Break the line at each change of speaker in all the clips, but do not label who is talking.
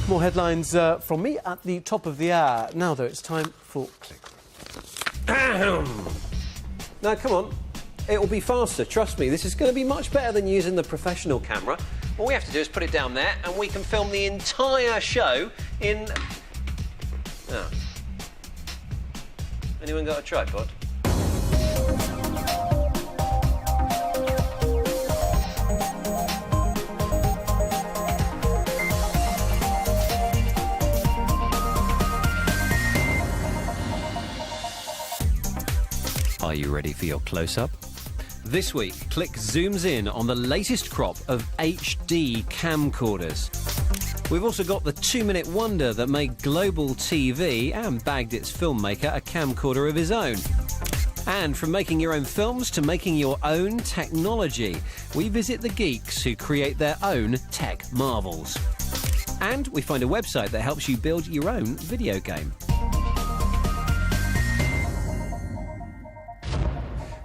More headlines from me at the top of the hour. Now, though, it's time for Click. Now, come on. It'll be faster, trust me. This is going to be much better than using the professional camera. All we have to do is put it down there and we can film the entire show in... Oh. Anyone got a tripod? Are you ready for your close-up? This week, Click zooms in on the latest crop of HD camcorders. We've also got the 2-minute wonder that made global TV and bagged its filmmaker a camcorder of his own. And from making your own films to making your own technology, we visit the geeks who create their own tech marvels. And we find a website that helps you build your own video game.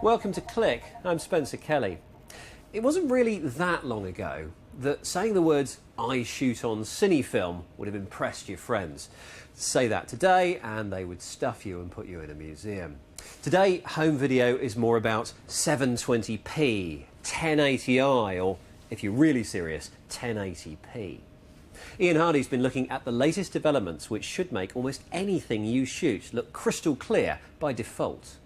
Welcome to Click. I'm Spencer Kelly. It wasn't really that long ago that saying the words "I shoot on cinefilm" would have impressed your friends. Say that today and they would stuff you and put you in a museum. Today, home video is more about 720p, 1080i, or, if you're really serious, 1080p. Ian Hardy's been looking at the latest developments which should make almost anything you shoot look crystal clear by default.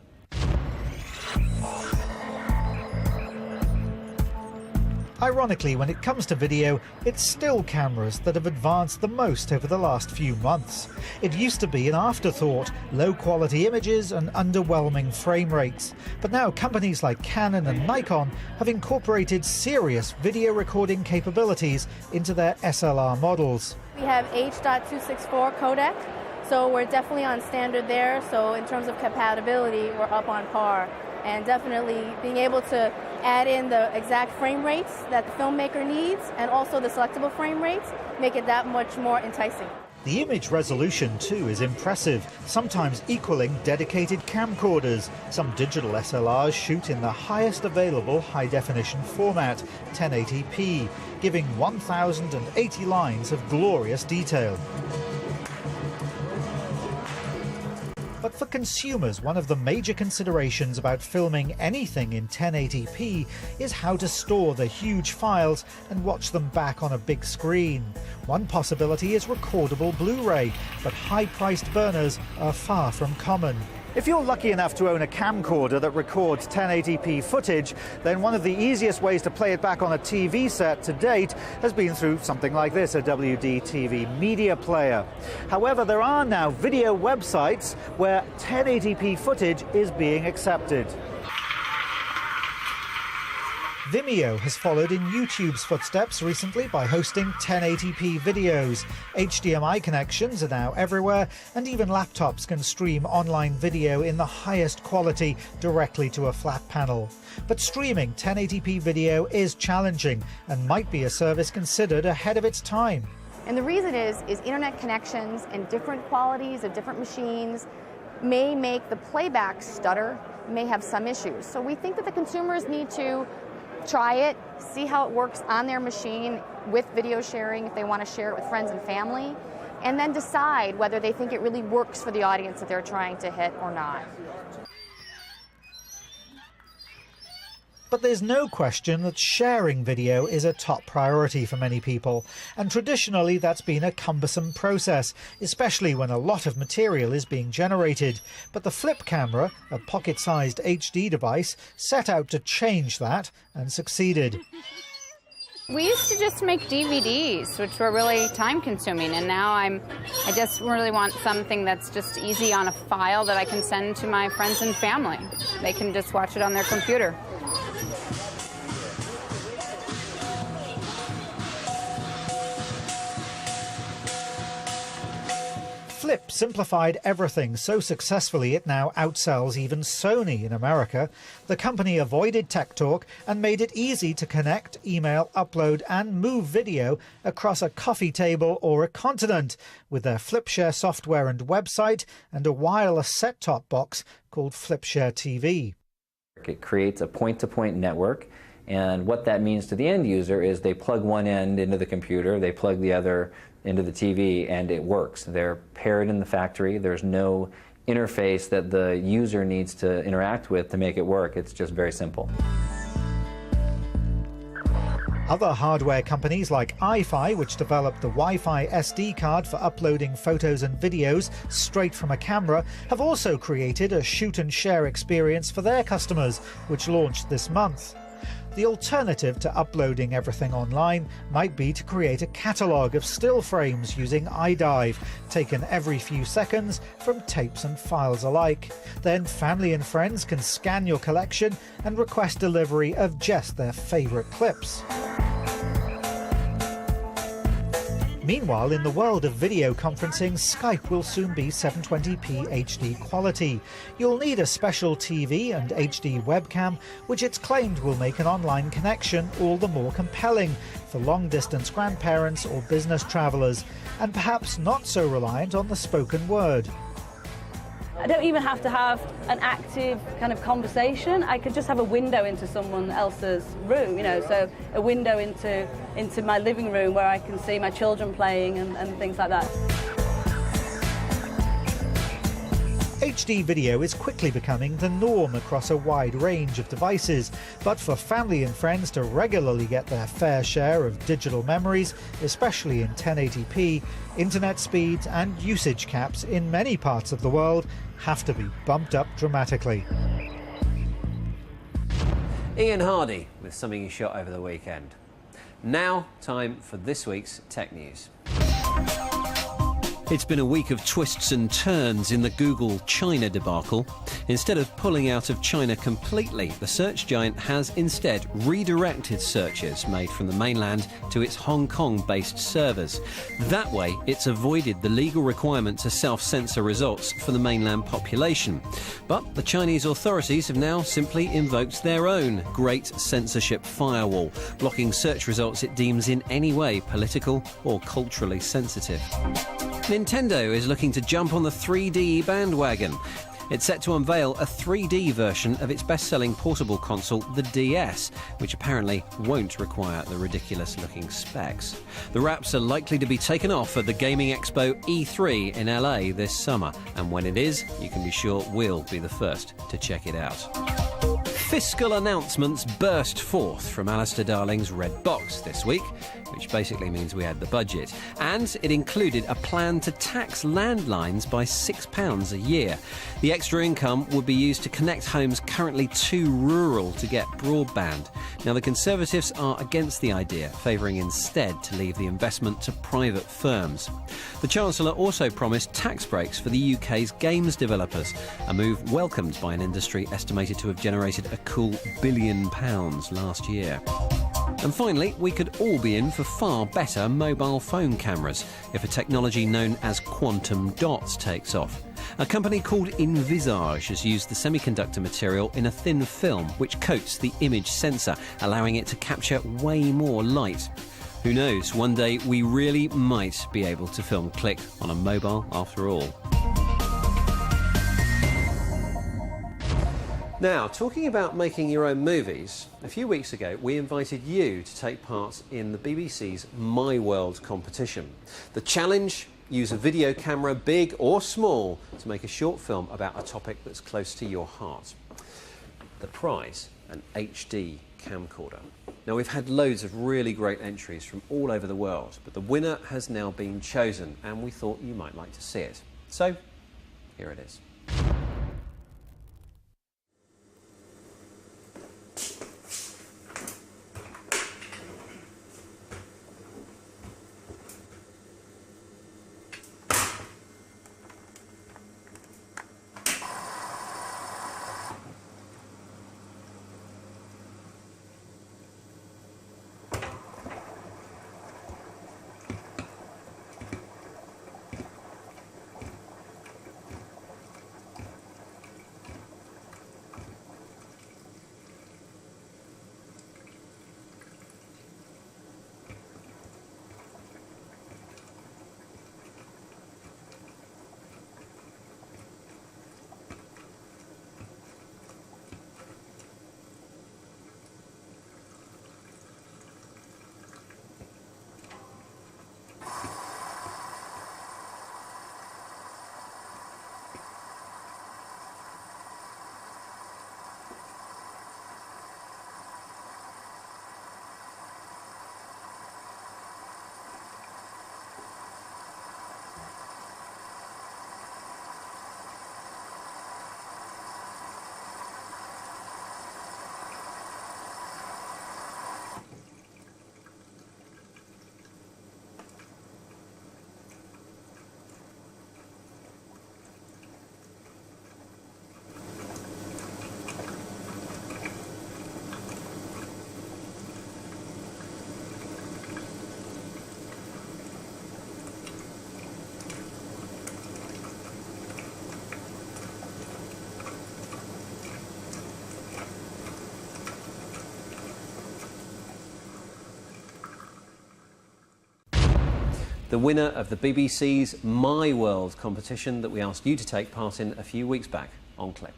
Ironically, when it comes to video, it's still cameras that have advanced the most over the last few months. It used to be an afterthought, low-quality images and underwhelming frame rates. But now companies like Canon and Nikon have incorporated serious video recording capabilities into their SLR models.
We have H.264 codec, so we're definitely on standard there. So in terms of compatibility, we're up on par. And definitely being able to add in the exact frame rates that the filmmaker needs and also the selectable frame rates make it that much more enticing.
The image resolution too is impressive, sometimes equaling dedicated camcorders. Some digital SLRs shoot in the highest available high-definition format, 1080p, giving 1,080 lines of glorious detail. But for consumers, one of the major considerations about filming anything in 1080p is how to store the huge files and watch them back on a big screen. One possibility is recordable Blu-ray, but high-priced burners are far from common. If you're lucky enough to own a camcorder that records 1080p footage, then one of the easiest ways to play it back on a TV set to date has been through something like this, a WD-TV media player. However, there are now video websites where 1080p footage is being accepted. Vimeo has followed in YouTube's footsteps recently by hosting 1080p videos. HDMI connections are now everywhere, and even laptops can stream online video in the highest quality directly to a flat panel. But streaming 1080p video is challenging and might be a service considered ahead of its time.
And the reason is internet connections and different qualities of different machines may make the playback stutter, may have some issues. So we think that the consumers need to try it, see how it works on their machine with video sharing if they want to share it with friends and family, and then decide whether they think it really works for the audience that they're trying to hit or not.
But there's no question that sharing video is a top priority for many people, and traditionally that's been a cumbersome process, especially when a lot of material is being generated. But the Flip camera, a pocket-sized HD device, set out to change that and succeeded.
We used to just make DVDs, which were really time-consuming, and now I just really want something that's just easy on a file that I can send to my friends and family. They can just watch it on their computer.
Flip simplified everything so successfully it now outsells even Sony in America. The company avoided tech talk and made it easy to connect, email, upload and move video across a coffee table or a continent with their FlipShare software and website and a wireless set-top box called FlipShare TV.
It creates a point-to-point network And what that means to the end user is they plug one end into the computer, they plug the other into the TV, and it works. They're paired in the factory. There's no interface that the user needs to interact with to make it work. It's just very simple.
Other hardware companies like iFi, which developed the Wi-Fi SD card for uploading photos and videos straight from a camera, have also created a shoot and share experience for their customers, which launched this month. The alternative to uploading everything online might be to create a catalogue of still frames using iDive, taken every few seconds from tapes and files alike. Then family and friends can scan your collection and request delivery of just their favourite clips. Meanwhile, in the world of video conferencing, Skype will soon be 720p HD quality. You'll need a special TV and HD webcam, which it's claimed will make an online connection all the more compelling for long-distance grandparents or business travellers, and perhaps not so reliant on the spoken word.
I don't even have to have an active kind of conversation. I could just have a window into someone else's room, so a window into my living room where I can see my children playing and things like that.
HD video is quickly becoming the norm across a wide range of devices, but for family and friends to regularly get their fair share of digital memories, especially in 1080p, internet speeds and usage caps in many parts of the world have to be bumped up dramatically.
Ian Hardy with something he shot over the weekend. Now, time for this week's tech news. It's been a week of twists and turns in the Google China debacle. Instead of pulling out of China completely, the search giant has instead redirected searches made from the mainland to its Hong Kong-based servers. That way, it's avoided the legal requirement to self-censor results for the mainland population. But the Chinese authorities have now simply invoked their own great censorship firewall, blocking search results it deems in any way political or culturally sensitive. Nintendo is looking to jump on the 3D bandwagon. It's set to unveil a 3D version of its best-selling portable console, the DS, which apparently won't require the ridiculous-looking specs. The wraps are likely to be taken off at the Gaming Expo E3 in LA this summer, and when it is, you can be sure we'll be the first to check it out. Fiscal announcements burst forth from Alistair Darling's Red Box this week, which basically means we had the budget. And it included a plan to tax landlines by £6 a year. The extra income would be used to connect homes currently too rural to get broadband. Now, the Conservatives are against the idea, favouring instead to leave the investment to private firms. The Chancellor also promised tax breaks for the UK's games developers, a move welcomed by an industry estimated to have generated a cool £1 billion last year. And finally, we could all be in for far better mobile phone cameras if a technology known as quantum dots takes off. A company called Envisage has used the semiconductor material in a thin film which coats the image sensor, allowing it to capture way more light. Who knows, one day we really might be able to film click on a mobile after all. Now, talking about making your own movies, a few weeks ago we invited you to take part in the BBC's My World competition. The challenge: use a video camera, big or small, to make a short film about a topic that's close to your heart. The prize: an HD camcorder. Now, we've had loads of really great entries from all over the world, but the winner has now been chosen, and we thought you might like to see it. So, here it is. the winner of the BBC's My World competition that we asked you to take part in a few weeks back on Click.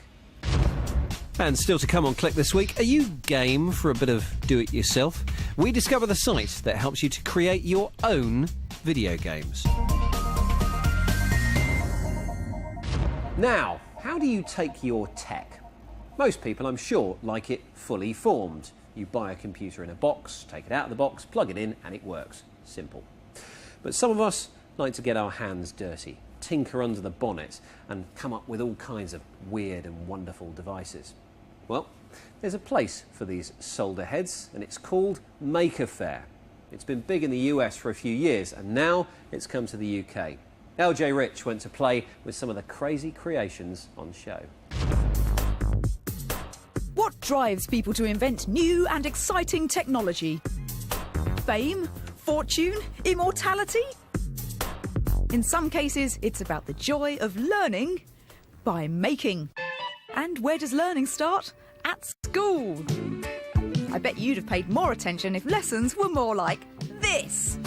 And still to come on Click this week, are you game for a bit of do-it-yourself? We discover the site that helps you to create your own video games. Now, how do you take your tech? Most people, I'm sure, like it fully formed. You buy a computer in a box, take it out of the box, plug it in, and it works. Simple. But some of us like to get our hands dirty, tinker under the bonnet, and come up with all kinds of weird and wonderful devices. Well, there's a place for these solder heads, and it's called Maker Faire. It's been big in the US for a few years, and now it's come to the UK. LJ Rich went to play with some of the crazy creations on show.
What drives people to invent new and exciting technology? Fame? Fortune? Immortality? In some cases, it's about the joy of learning by making. And where does learning start? At school. I bet you'd have paid more attention if lessons were more like this.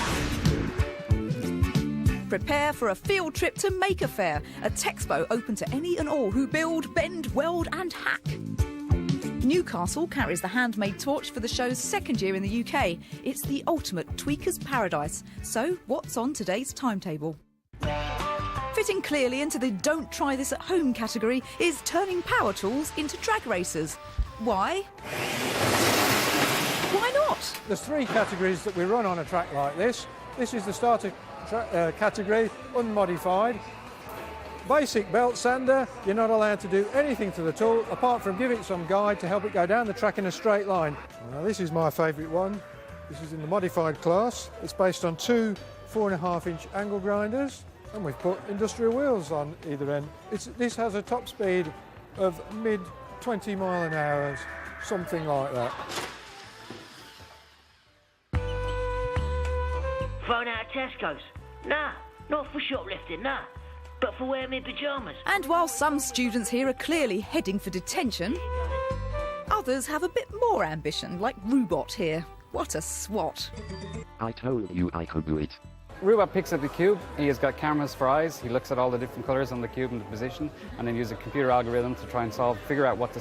Prepare for a field trip to Maker Faire, a texpo open to any and all who build, bend, weld and hack. Newcastle carries the handmade torch for the show's second year in the UK. It's the ultimate tweaker's paradise. So, what's on today's timetable? Fitting clearly into the don't try this at home category is turning power tools into drag racers. Why? Why not?
There's three categories that we run on a track like this. This is the starter category, unmodified. Basic belt sander, you're not allowed to do anything to the tool apart from give it some guide to help it go down the track in a straight line. Now this is my favourite one. This is in the modified class. It's based on two 4.5-inch angle grinders, and we've put industrial wheels on either end. This has a top speed of mid 20 mile an hour, something like that.
Thrown out of Tesco's? Nah, not for shoplifting, nah. But for wearing my pyjamas.
And while some students here are clearly heading for detention, others have a bit more ambition, like Rubot here. What a swat.
I told you I could do it.
Rubot picks up the cube. He has got cameras for eyes. He looks at all the different colours on the cube and the position, and then uses a computer algorithm to try and figure out what the